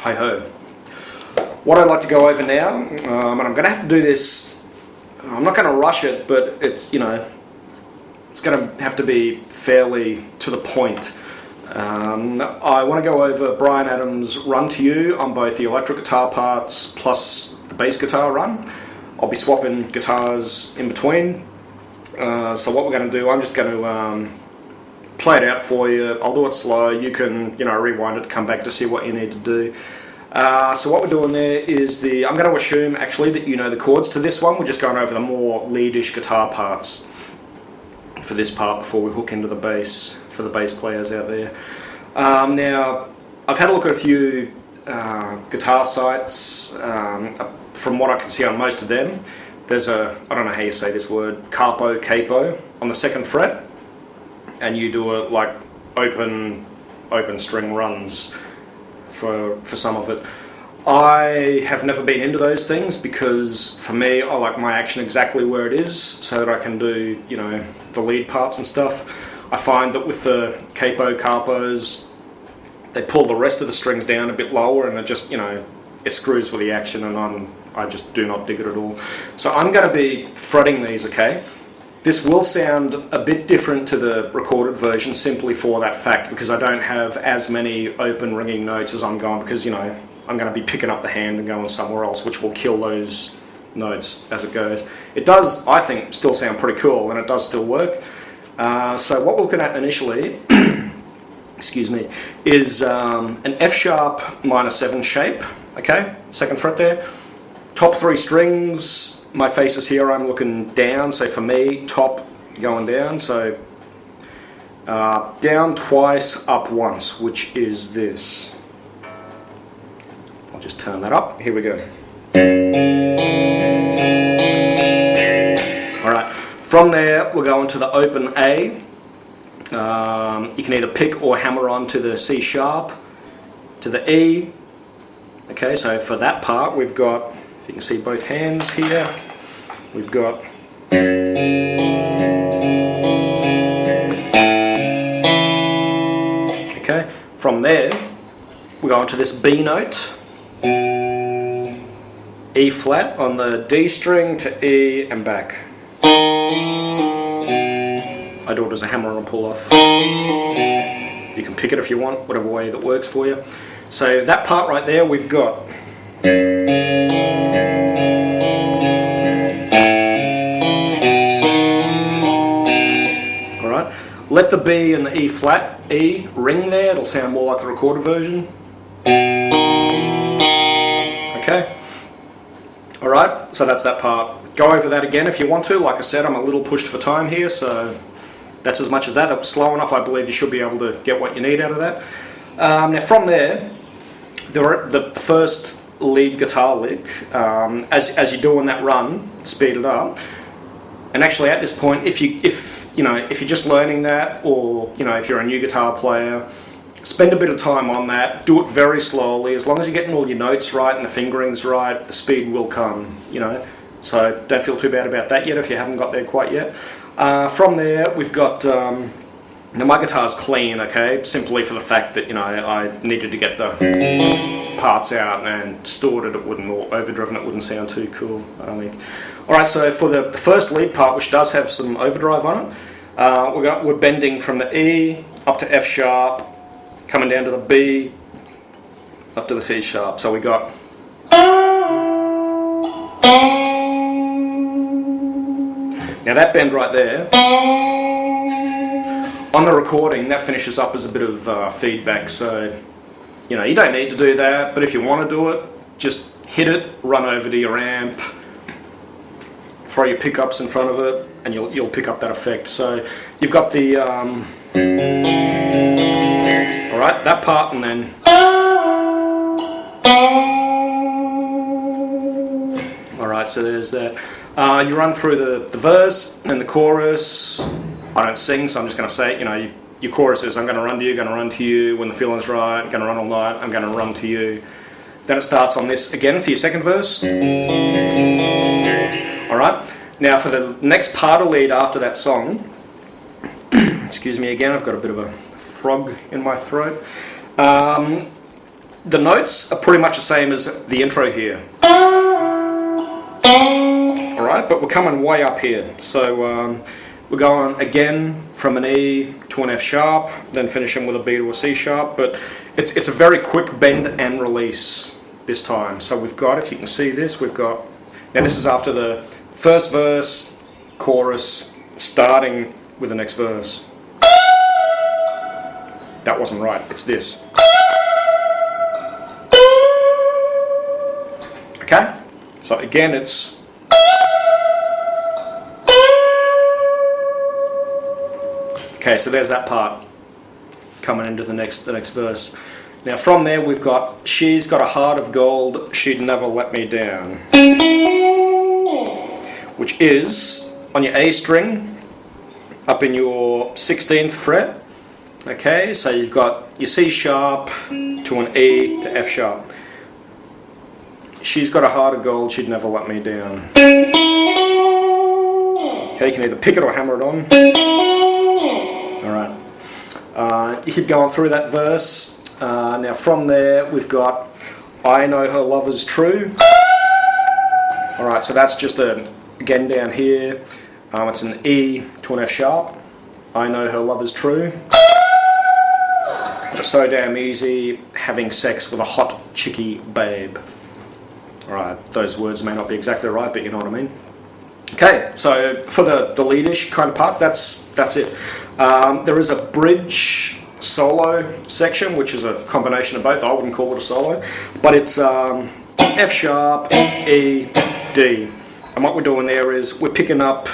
Hi ho. What I'd like to go over now, and I'm going to have to do this, I'm not going to rush it, but it's, it's going to have to be fairly to the point. I want to go over Bryan Adams' Run to You on both the electric guitar parts plus the bass guitar run. I'll be swapping guitars in between. So what we're going to do, I'm just going to play it out for you. I'll do it slow. You can, rewind it, come back to see what you need to do. So what we're doing there is I'm going to assume actually that you know the chords to this one. We're just going over the more leadish guitar parts for this part before we hook into the bass for the bass players out there. Now, I've had a look at a few guitar sites. From what I can see on most of them, there's I don't know how you say this word, capo on the 2nd fret, and you do it like open string runs for some of it. I have never been into those things because for me I like my action exactly where it is so that I can do the lead parts and stuff. I find that with the capos they pull the rest of the strings down a bit lower and it just it screws with the action, and I just do not dig it at all. So I'm going to be fretting these, okay? This will sound a bit different to the recorded version simply for that fact, because I don't have as many open ringing notes as I'm going, because I'm going to be picking up the hand and going somewhere else, which will kill those notes as it goes. It does, I think, still sound pretty cool, and it does still work. So what we're looking at initially excuse me, is an F sharp minor 7 shape, okay, 2nd fret there. Top 3 strings, my face is here, I'm looking down, so for me, top going down, so down twice, up once, which is this. I'll just turn that up, here we go. Alright, from there we're going to the open A. You can either pick or hammer on to the C sharp, to the E. Okay, so for that part we've got, if you can see both hands here, we've got okay, from there we go on to this B note, E flat on the D string to E and back. I do it as a hammer and pull off. You can pick it if you want, whatever way that works for you. So that part right there we've got. Alright, let the B and the E flat, E ring there, it'll sound more like the recorded version. Okay, alright, so that's that part. Go over that again if you want to. Like I said, I'm a little pushed for time here, so that's as much as that. That was slow enough. I believe you should be able to get what you need out of that. Now from there, the first lead guitar lick, as you're doing that run, speed it up. And actually at this point, if you're just learning that, or if you're a new guitar player, spend a bit of time on that. Do it very slowly. As long as you're getting all your notes right and the fingerings right, the speed will come. So don't feel too bad about that yet if you haven't got there quite yet. From there, we've got, now my guitar's clean, okay, simply for the fact that, I needed to get the parts out, and distorted it wouldn't, or overdriven it wouldn't sound too cool, I don't think. Alright, so for the first lead part, which does have some overdrive on it, we're bending from the E up to F sharp, coming down to the B, up to the C sharp, so we got. Now that bend right there, on the recording, that finishes up as a bit of feedback, so you don't need to do that, but if you want to do it, just hit it, run over to your amp, throw your pickups in front of it, and you'll pick up that effect. So you've got the, alright, that part, and then alright, so there's that. You run through the verse and the chorus. I don't sing, so I'm just going to say it. Your chorus is, I'm going to run to you, going to run to you, when the feeling's right, going to run all night, I'm going to run to you. Then it starts on this again for your second verse. Alright, now for the next part of lead after that song, excuse me again, I've got a bit of a frog in my throat. The notes are pretty much the same as the intro here. Alright, but we're coming way up here. So we're going again from an E to an F sharp, then finishing with a B to a C sharp, but it's a very quick bend and release this time. So we've got, if you can see this, we've got, now this is after the first verse, chorus, starting with the next verse. That wasn't right, it's this. Okay, so again it's okay, so there's that part coming into the next verse. Now from there we've got, she's got a heart of gold, she'd never let me down, which is on your A string up in your 16th fret. Okay, so you've got your C sharp to an E to F sharp. She's got a heart of gold, she'd never let me down. Okay, you can either pick it or hammer it on. Alright. You keep going through that verse. Now from there we've got, I know her love is true. Alright, so that's just again down here. It's an E to an F sharp. I know her love is true. It's so damn easy having sex with a hot chickie babe. Alright, those words may not be exactly right, but you know what I mean. Okay, so for the leadish kind of parts, that's it. There is a bridge solo section, which is a combination of both. I wouldn't call it a solo, but it's F sharp, E, D. And what we're doing there is we're picking up,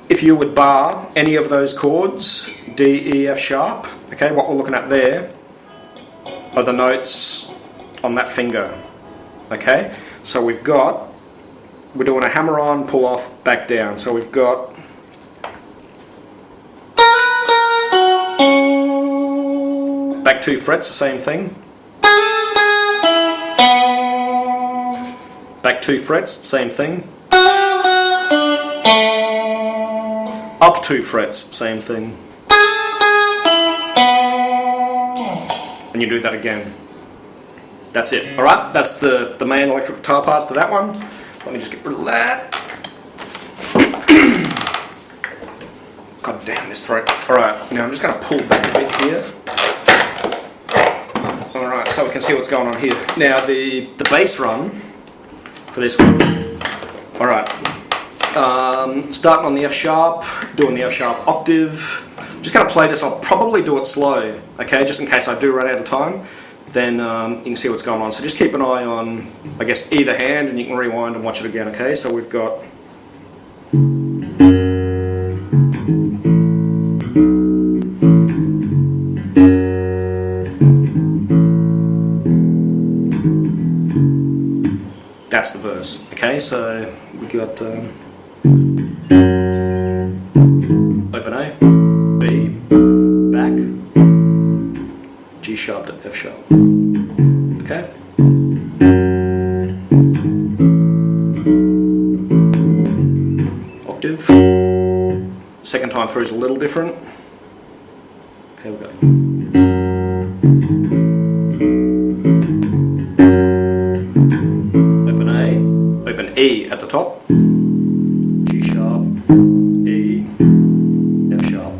if you would bar any of those chords, D, E, F sharp, okay, what we're looking at there are the notes on that finger. Okay, so we're doing a hammer on, pull off, back down. So we've got back 2 frets, the same thing. Back 2 frets, same thing. Up 2 frets, same thing. And you do that again. That's it. Alright, that's the main electric guitar parts to that one. Let me just get rid of that. God damn this throat. Alright, now I'm just going to pull back a bit here. Alright, so we can see what's going on here. Now the bass run for this one. Alright, starting on the F sharp, doing the F sharp octave. Just going to play this, I'll probably do it slow, okay, just in case I do run out of time. Then you can see what's going on. So just keep an eye on, I guess, either hand, and you can rewind and watch it again, okay? So we've got... That's the verse, okay? So we got open A, B, back, G sharp to F sharp. Okay? Octave. Second time through is a little different. Okay, we've got open A, open E at the top, G sharp, E, F sharp.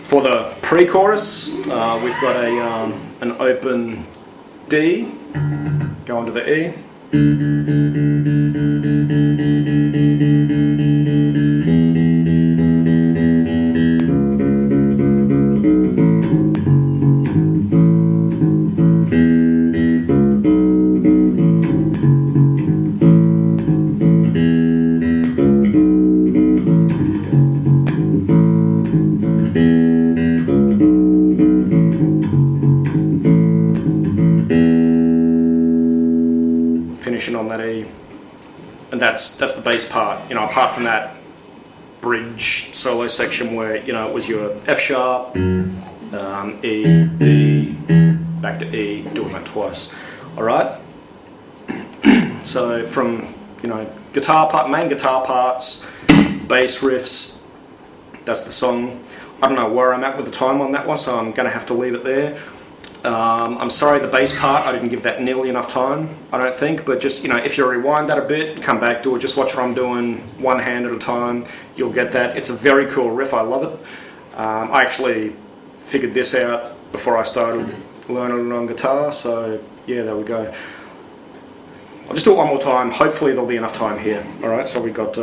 For the pre-chorus, we've got an open D, going to the E. Finishing on that E, and that's the bass part. You know, apart from that bridge solo section where, you know, it was your F sharp, E, D, back to E, doing that twice. All right. So from you know, main guitar parts, bass riffs. That's the song. I don't know where I'm at with the time on that one, so I'm going to have to leave it there. I'm sorry, the bass part, I didn't give that nearly enough time, I don't think, but just, you know, if you rewind that a bit, come back to it, just watch what I'm doing, one hand at a time, you'll get that. It's a very cool riff, I love it. I actually figured this out before I started learning it on guitar, so yeah, there we go. I'll just do it one more time, hopefully there'll be enough time here. Alright, so we got...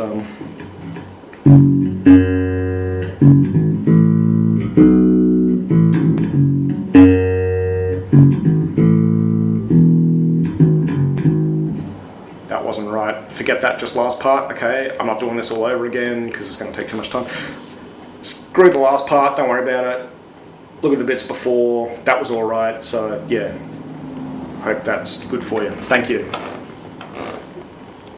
That wasn't right. Forget that just last part, okay? I'm not doing this all over again because it's going to take too much time. Screw the last part, don't worry about it. Look at the bits before, that was alright, so yeah. Hope that's good for you. Thank you.